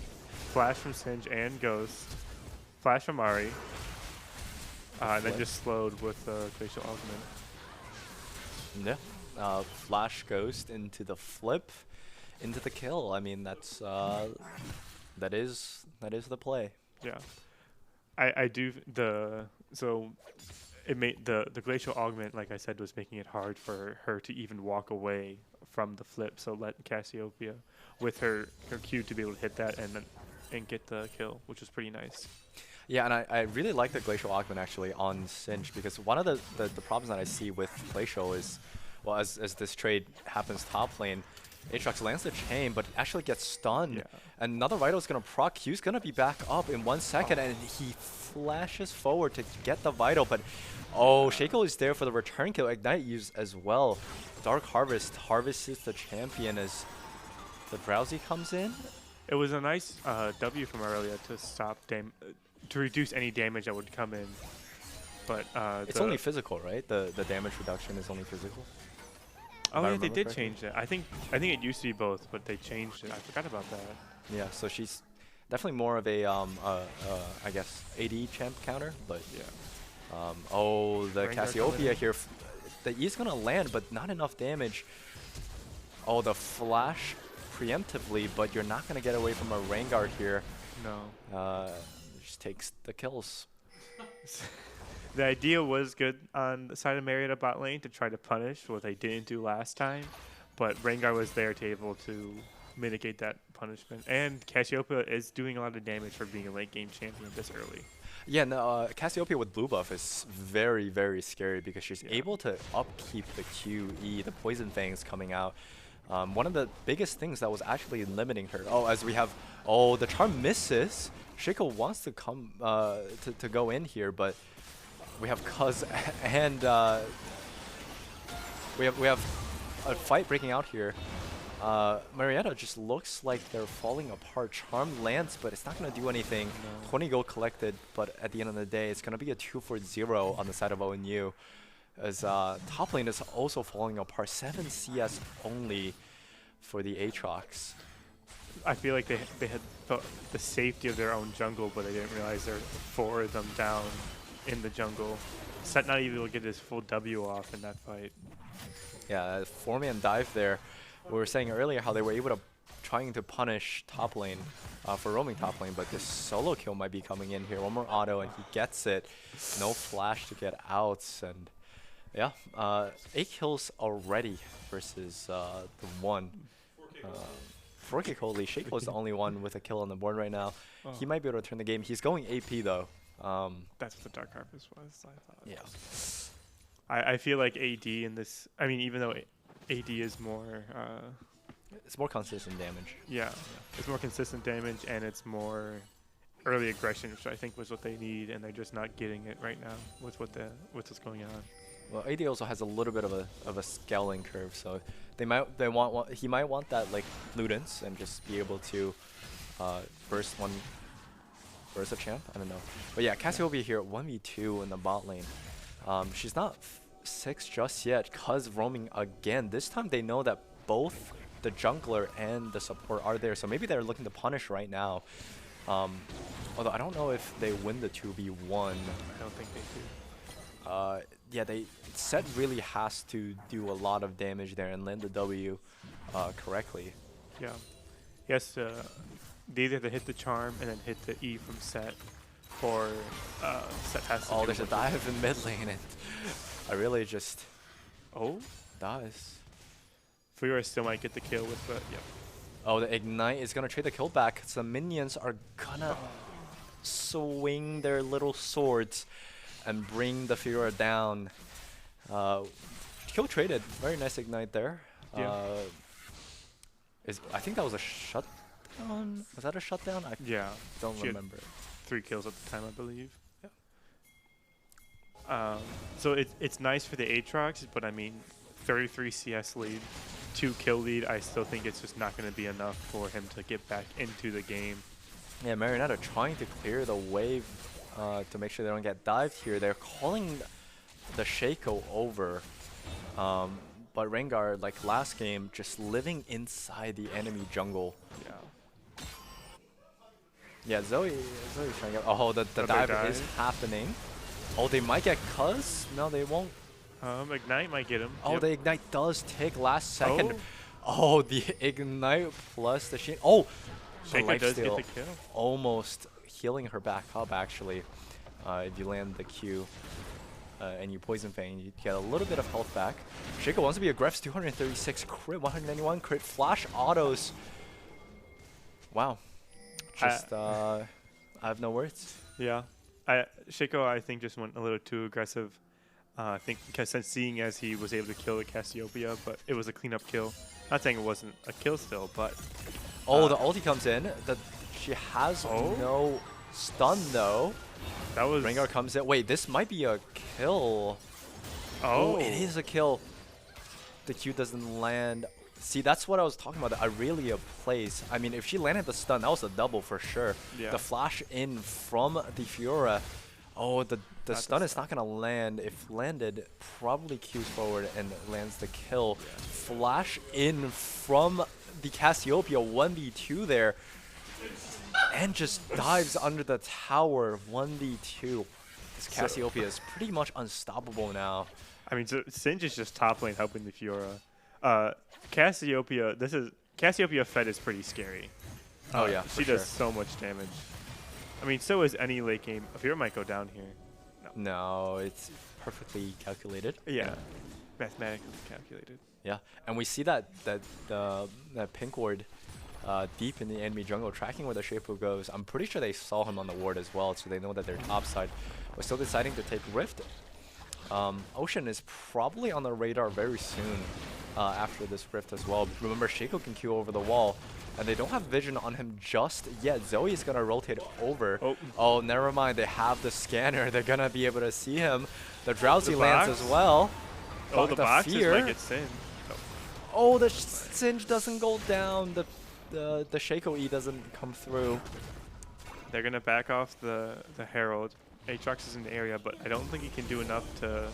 Flash from Singe and Ghost. Flash from Ari. And then just slowed with Glacial Augment. Yeah. Flash Ghost into the flip, into the kill. I mean, that is the play. Yeah. I do so it made the Glacial Augment, like I said, was making it hard for her to even walk away from the flip. So let Cassiopeia with her Q to be able to hit that and get the kill, which was pretty nice. Yeah, and I really like the Glacial Augment actually on Singe, because one of the problems that I see with Glacial is, well, as this trade happens top lane, Aatrox lands the chain, but actually gets stunned. Yeah. And another Vital's going to proc. Q's going to be back up in 1 second, and he flashes forward to get the Vital. But, Shaco is there for the return kill. Ignite use as well. Dark Harvest harvests the champion as the Drowsy comes in. It was a nice W from Aurelia to stop to reduce any damage that would come in. But It's only physical, right? The damage reduction is only physical. Oh if I yeah, they remember did correctly. change it. I think it used to be both, but they changed it. I forgot about that. Yeah, so she's definitely more of a I guess AD champ counter, but Yeah. oh, the Rengar coming Cassiopeia in. here, the E's gonna land, but not enough damage. Oh, the flash preemptively, but you're not gonna get away from a Rengar here. No. Just takes the kills. The idea was good on the side of Marrietta bot lane to try to punish what they didn't do last time, but Rengar was there to able to mitigate that punishment. And Cassiopeia is doing a lot of damage for being a late game champion this early. Yeah, no, Cassiopeia with blue buff is very, very scary because she's Yeah. able to upkeep the QE, the Poison Fangs coming out. One of the biggest things that was actually limiting her. Oh, as we have, oh, the charm misses. Shaco wants to come to go in here, but we have Cuz and we have a fight breaking out here. Marrietta just looks like they're falling apart. Charm lands, but it's not going to do anything. No. 20 gold collected, but at the end of the day, it's going to be a 2-for-0 on the side of ONU. As top lane is also falling apart. 7 CS only for the Aatrox. I feel like they had the safety of their own jungle, but they didn't realize there were 4 of them down in the jungle. Set not even able to get his full W off in that fight. Yeah, 4-man dive there. We were saying earlier how they were able to trying to punish top lane for roaming top lane, but this solo kill might be coming in here. One more auto and he gets it. No flash to get out, and yeah, 8 kills already versus the 1. 4K Holy, Shaco is the only one with a kill on the board right now. Oh. He might be able to turn the game. He's going AP though. That's what the Dark Harvest was, I thought. Yeah. I feel like AD in this, I mean, even though AD is more, It's more consistent damage. yeah, it's more consistent damage and it's more early aggression, which I think was what they need, and they're just not getting it right now with what's going on. Well, AD also has a little bit of a scaling curve, so he might want that like Ludens and just be able to burst a champ. I don't know, but yeah, Cassiopeia here 1v2 in the bot lane. She's not 6 just yet, cuz roaming again. This time they know that both the jungler and the support are there, so maybe they're looking to punish right now. Although I don't know if they win the 2v1. I don't think they do. Yeah, Set really has to do a lot of damage there and land the W correctly. Yeah. Yes, they either have to hit the charm and then hit the E from Set, or Set has to Oh, do there's a what dive in mid lane, and I really just Oh? dies. Fiora still might get the kill with the, yep. Oh, the Ignite is gonna trade the kill back. So the minions are gonna swing their little swords and bring the Fiora down. Kill traded. Very nice Ignite there. Yeah. I think that was a shutdown. Was that a shutdown? I Yeah. don't She had remember. 3 kills at the time, I believe. Yeah. So it's nice for the Aatrox, but I mean, 33 CS lead, 2 kill lead. I still think it's just not going to be enough for him to get back into the game. Yeah, Marrietta trying to clear the wave to make sure they don't get dived here. They're calling the Shaco over, but Rengar, like last game, just living inside the enemy jungle. Yeah. Yeah, Zoe's trying to get. Oh, the Another dive is dive. happening. Oh, they might get Cuz? No, they won't. Ignite might get him. Oh, Yep. the Ignite does take last second. Oh, the Ignite plus the shield. Oh, the Shaco does get lifesteal the kill. almost healing her back up, actually. If you land the Q and you Poison Fang, you get a little bit of health back. Shaco wants to be aggressive. 236 crit, 191 crit, flash autos. Wow. Just, I have no words. Yeah. Shaco, I think, just went a little too aggressive. I think because seeing as he was able to kill the Cassiopeia, but it was a cleanup kill. Not saying it wasn't a kill still, but... Oh, the ulti comes in. She has no stun, though. That was... Rengar comes in. Wait, this might be a kill. Oh, It is a kill. The Q doesn't land. See, that's what I was talking about, the Aurelia plays. I mean, if she landed the stun, that was a double for sure. Yeah. The flash in from the Fiora. Oh, the stun is not going to land. If landed, probably Qs forward and lands the kill. Yeah. Flash in from the Cassiopeia, 1v2 there. And just dives under the tower, 1v2. This Cassiopeia is pretty much unstoppable now. I mean, so Singe is just top lane helping the Fiora. Cassiopeia Fed is pretty scary. Oh yeah, she does so much damage. I mean, so is any late game. Fiora might go down here. No, it's perfectly calculated. Yeah, mathematically calculated. Yeah, and we see that pink ward deep in the enemy jungle, tracking where the Shapu goes. I'm pretty sure they saw him on the ward as well, so they know that they're topside. But still deciding to take Rift. Ocean is probably on the radar very soon after this Rift as well. Remember, Shaco can Q over the wall, and they don't have vision on him just yet. Zoe is going to rotate over. Oh, never mind. They have the scanner. They're going to be able to see him. The Drowsy lands as well. Oh, the box is like it's Singe. Oh, the Singe doesn't go down. The Shaco E doesn't come through. They're going to back off the Herald. Aatrox is in the area, but I don't think he can do enough to...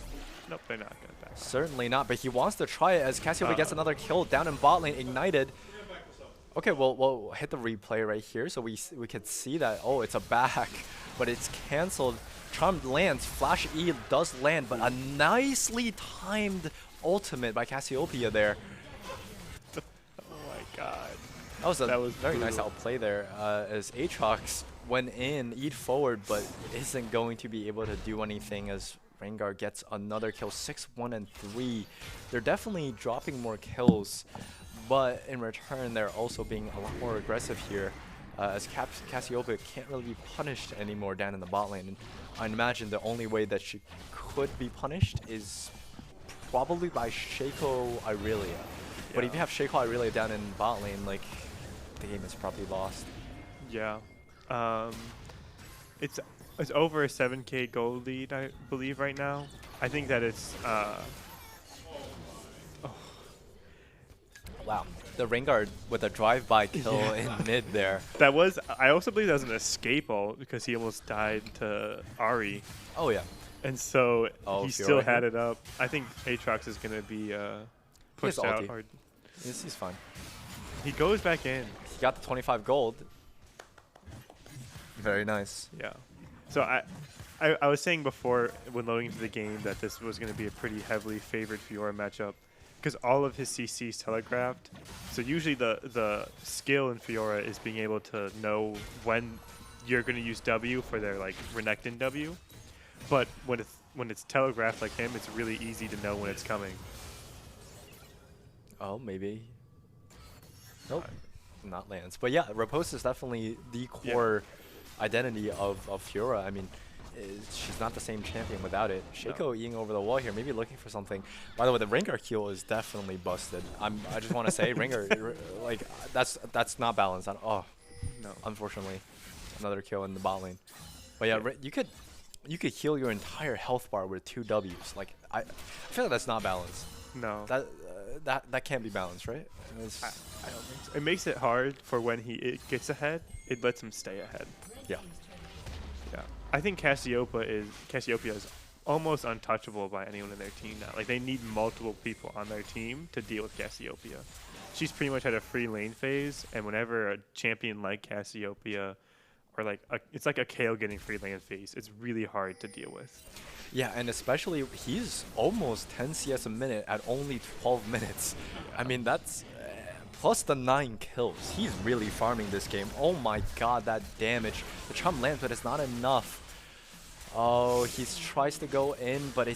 Nope, they're not going to back off. Certainly not, but he wants to try it as Cassiopeia gets another kill down in bot lane, ignited. Okay, we'll hit the replay right here so we can see that, oh, it's a back, but it's cancelled. Charmed lands, Flash E does land, but a nicely timed ultimate by Cassiopeia there. Oh my god. That was very nice outplay there as Aatrox went in, eat forward, but isn't going to be able to do anything as Rengar gets another kill, 6, 1, and 3. They're definitely dropping more kills, but in return, they're also being a lot more aggressive here as Cassiopeia can't really be punished anymore down in the bot lane. And I imagine the only way that she could be punished is probably by Shaco Aurelia. Yeah. But if you have Shaco Aurelia down in bot lane, like, the game is probably lost. Yeah. It's over a 7k gold lead, I believe, right now. I think that it's... Wow. The Rengar with a drive-by kill in mid there. That was... I also believe that was an escape ult because he almost died to Ahri. Oh, yeah. And so he still had it up. I think Aatrox is going to be pushed out hard. He's fine. He goes back in. He got the 25 gold. Very nice. Yeah. So I was saying before when loading into the game that this was going to be a pretty heavily favored Fiora matchup because all of his CC's telegraphed. So usually the skill in Fiora is being able to know when you're going to use W for their like Renekton W. But when it's telegraphed like him, it's really easy to know when it's coming. Oh, maybe. Nope. Not Lance. But yeah, Riposte is definitely the core identity of Fiora. I mean, she's not the same champion without it. Shaco eating over the wall here, maybe looking for something. By the way, the Rengar kill is definitely busted. I just want to say, Rengar, like, that's not balanced. Oh, no. Unfortunately, another kill in the bot lane. But yeah, you could heal your entire health bar with 2 Ws. Like, I feel like that's not balanced. No. That can't be balanced, right? I don't think so. It makes it hard for when it gets ahead. It lets him stay ahead. Yeah. Yeah. I think Cassiopeia is almost untouchable by anyone in their team now. Like, they need multiple people on their team to deal with Cassiopeia. She's pretty much at a free lane phase, and whenever a champion like Cassiopeia or like it's like a Kale getting free lane phase, it's really hard to deal with. Yeah, and especially he's almost 10 CS a minute at only 12 minutes. Yeah. I mean, that's plus the 9 kills. He's really farming this game. Oh my god, that damage. The charm lands, but it's not enough. Oh, he tries to go in, but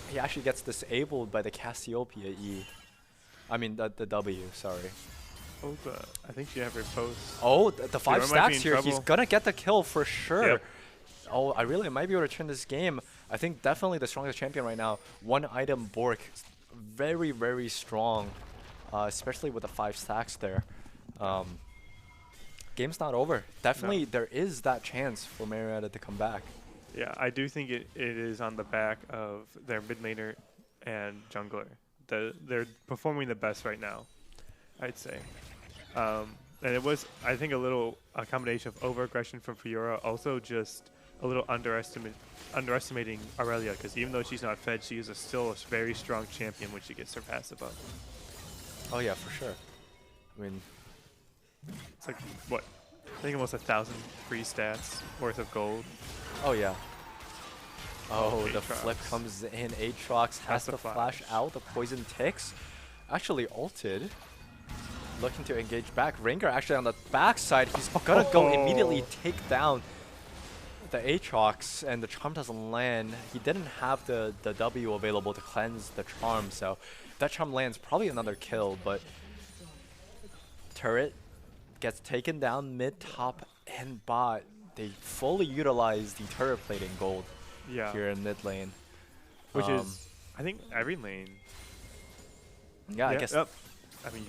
he actually gets disabled by the Cassiopeia E. I mean, the W, sorry. Oh, I think she have her post. Oh, the 5 stacks here. He's gonna get the kill for sure. Yep. Oh, I really might be able to turn this game. I think definitely the strongest champion right now. 1 item Bork. Very, very strong. Especially with the 5 stacks there. Game's not over. Definitely there is that chance for Marrietta to come back. Yeah, I do think it is on the back of their mid laner and jungler. They're performing the best right now. I'd say. And it was, I think, a combination of over-aggression from Fiora, also just a little underestimating Aurelia, because even though she's not fed, she is still a very strong champion when she gets her passive up. Oh yeah, for sure. I mean, It's like, what? I think almost 1,000 free stats worth of gold. oh yeah. Oh, the Aatrox. flip comes in. Aatrox has to flash out. The poison ticks. Actually ulted. Looking to engage back. Rengar actually on the backside. He's gonna go immediately take down the Aatrox, and the charm doesn't land. He didn't have the W available to cleanse the charm, so if that charm lands, probably another kill, but turret gets taken down mid, top, and bot. They fully utilize the turret plate in gold here in mid lane. Which is, I think, every lane. Yeah, I guess. I mean,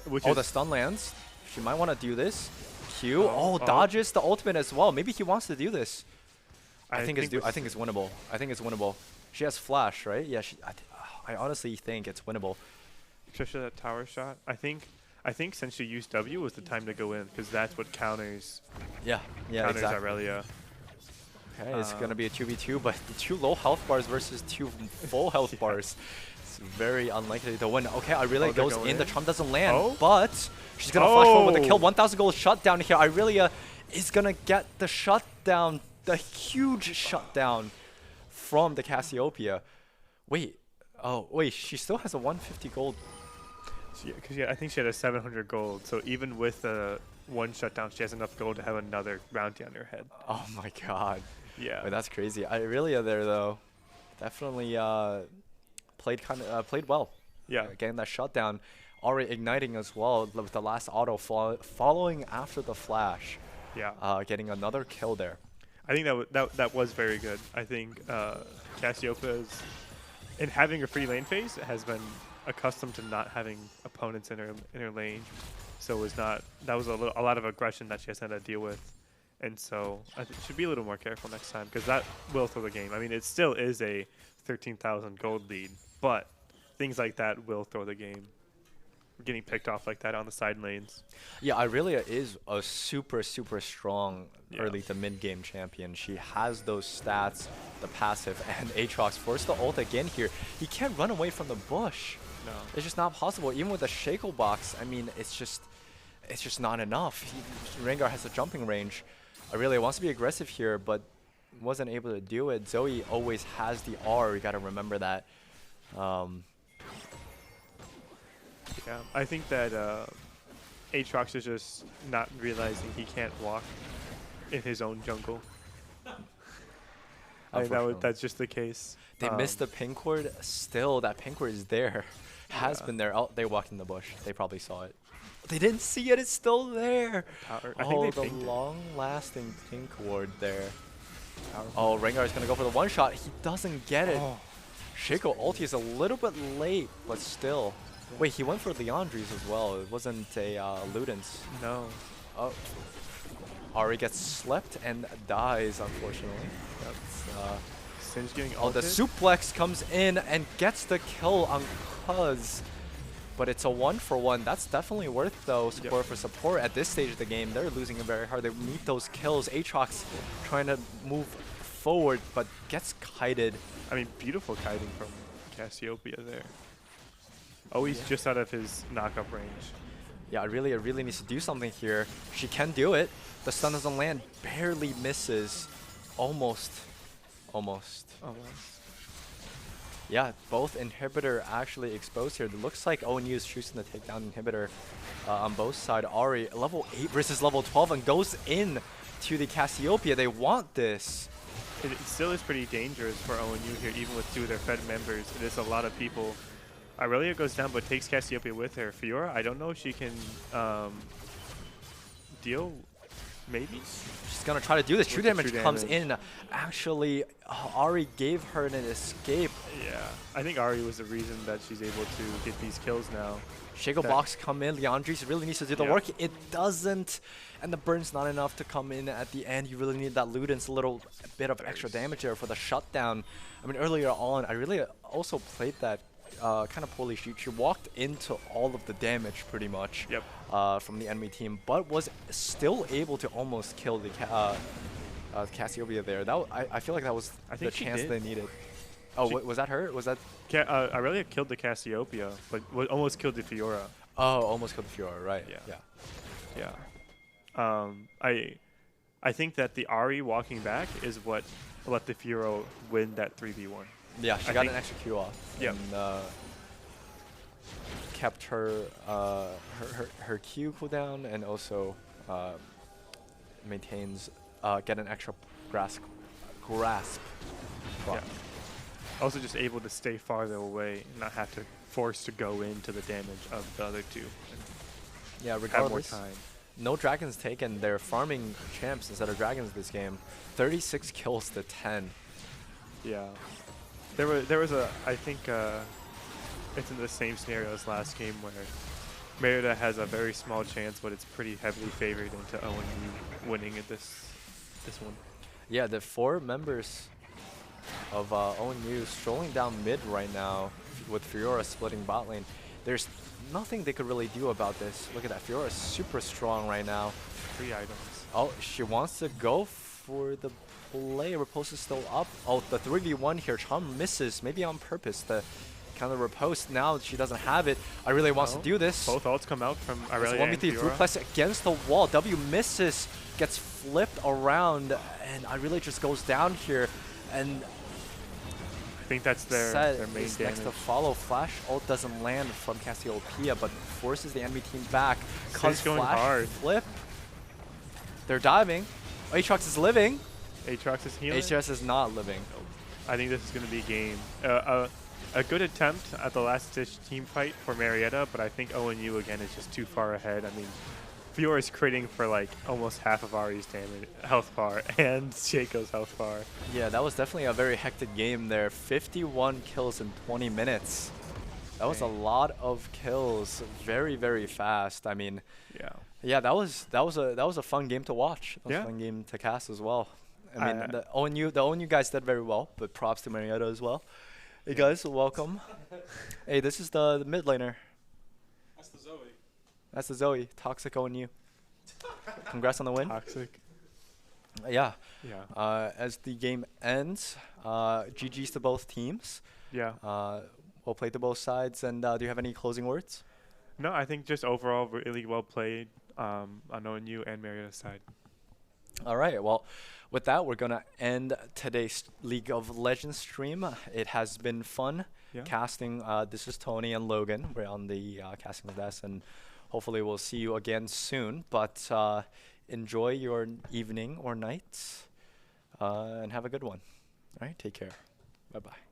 Which the stun lands. She might want to do this. Q. Dodges the ultimate as well. Maybe he wants to do this. I think it's winnable. I think it's winnable. She has flash, right? Yeah. I honestly think it's winnable. Especially that tower shot. I think since she used W was the time to go in, because that's what counters. Yeah. Counters Exactly. Aurelia. Okay, it's gonna be a 2v2, but 2 low health bars versus 2 full health bars. It's very unlikely to win. Okay, Aurelia goes in. The charm doesn't land, but she's gonna flash forward with a kill. 1,000 gold shutdown here. Aurelia is gonna get the shutdown, the huge shutdown from the Cassiopeia. Wait, she still has a 150 gold. Because I think she had a 700 gold, so even with one shutdown, she has enough gold to have another bounty on her head. Oh my god. Yeah. Wait, that's crazy. Aurelia there though, definitely played well. Yeah. Getting that shutdown, already igniting as well with the last auto following after the flash. Yeah. Getting another kill there. I think that was very good. I think Cassiopeia's, in having a free lane phase, has been accustomed to not having opponents in her lane, so that was a lot of aggression that she has had to deal with, and so I think she should be a little more careful next time, because that will throw the game. I mean, it still is a 13,000 gold lead, but things like that will throw the game. Getting picked off like that on the side lanes. Yeah, Aurelia is a super strong early to mid game champion. She has those stats, the passive, and Aatrox forced the ult again here. He can't run away from the bush. No. It's just not possible. Even with the Shackle box, I mean, it's just not enough. Rengar has a jumping range. Aurelia wants to be aggressive here, but wasn't able to do it. Zoe always has the R. You got to remember that. Yeah, I think that Aatrox is just not realizing he can't walk in his own jungle. I think that's just the case. They missed the pink ward. Still, that pink ward is there. Has been there. Oh, they walked in the bush. They probably saw it. They didn't see it. It's still there. The long-lasting pink ward there. Oh, Rengar is going to go for the one shot. He doesn't get it. Shaco ulti is a little bit late, but still. Wait, he went for Leandri's as well. It wasn't a Ludens. No. Oh. Ari gets slept and dies, unfortunately. That's, Singe getting the suplex comes in and gets the kill on Cuz. But it's a 1-for-1. That's definitely worth, though, support for support. At this stage of the game, they're losing it very hard. They need those kills. Aatrox trying to move forward, but gets kited. I mean, beautiful kiting from Cassiopeia there. Oh, he's just out of his knockup range. Yeah, Aurelia really needs to do something here. She can do it. The stun doesn't land. Barely misses. Almost. Yeah, both inhibitor actually exposed here. It looks like ONU is choosing to take down inhibitor on both sides. Ari, level 8 versus level 12, and goes in to the Cassiopeia. They want this. It still is pretty dangerous for ONU here, even with 2 of their Fed members. It is a lot of people. Aurelia goes down, but takes Cassiopeia with her. Fiora, I don't know if she can deal. Maybe? She's going to try to do this. True damage comes in. Actually, Ari gave her an escape. Yeah. I think Ari was the reason that she's able to get these kills now. Shaco box come in. Leandris really needs to do the work. It doesn't. And the burn's not enough to come in at the end. You really need that Ludens, a little bit of extra damage there for the shutdown. I mean, earlier on, I really also played that kind of poorly. She walked into all of the damage pretty much. Yep. From the enemy team, but was still able to almost kill the Cassiopeia there. I feel like that was I the think she chance did. they needed. Oh, She- was that her? Was that? Aurelia killed the Cassiopeia, but almost killed the Fiora. Oh, almost killed the Fiora, right? Yeah. Yeah. Yeah. I think that the Ari walking back is what let the Fiora win that 3v1. Yeah, she I got think- an extra Q off. Yep. And kept her her Q cooldown, and also maintains get an extra grasp. Yeah. Also just able to stay farther away and not have to force to go into the damage of the other two. Yeah, Have more regardless. time. No dragons taken. They're farming champs instead of dragons this game. 36 kills to 10. Yeah. There was I think it's in the same scenario as last game where Marrietta has a very small chance, but it's pretty heavily favored into ONU winning at this one. Yeah, the 4 members of ONU strolling down mid right now with Fiora splitting bot lane. There's nothing they could really do about this. Look at that. Fiora is super strong right now. 3 items. Oh, she wants to go for the play. Riposte is still up. Oh, the 3v1 here. Charm misses, maybe on purpose. The counter riposte. Now she doesn't have it. I really wants to do this. Both ults come out from Aurelia and 1v3 through Fiora. plus against the wall. W misses, gets flipped around, and I really just goes down here. And I think that's their main is damage. next to follow. Flash ult doesn't land from Cassiopeia, but forces the enemy team back. Cuz going Flash hard. flip. They're diving. Aatrox is living. Aatrox is healing. Aatrox is not living. I think this is going to be game. A good attempt at the last ditch team fight for Marrietta, but I think ONU again is just too far ahead. I mean, Fiora is critting for like almost half of Ari's damage, health bar, and Shaco's health bar. Yeah, that was definitely a very hectic game there. 51 kills in 20 minutes. That was a lot of kills, very, very fast. I mean, yeah, that was a fun game to watch. That was a fun game to cast as well. I mean, the ONU guys did very well, but props to Marrietta as well. Hey guys, welcome. Hey, this is the mid laner. That's the Zoe. That's the Zoe. Toxic ONU. Congrats on the win. Toxic. Yeah. Yeah. As the game ends, GG's to both teams. Yeah. Well played to both sides. And do you have any closing words? No, I think just overall really well played on ONU and Marrietta's side. All right. Well, with that, we're going to end today's League of Legends stream. It has been fun casting. This is Tony and Logan. We're on the casting desk, and hopefully we'll see you again soon. But enjoy your evening or night, and have a good one. All right. Take care. Bye-bye.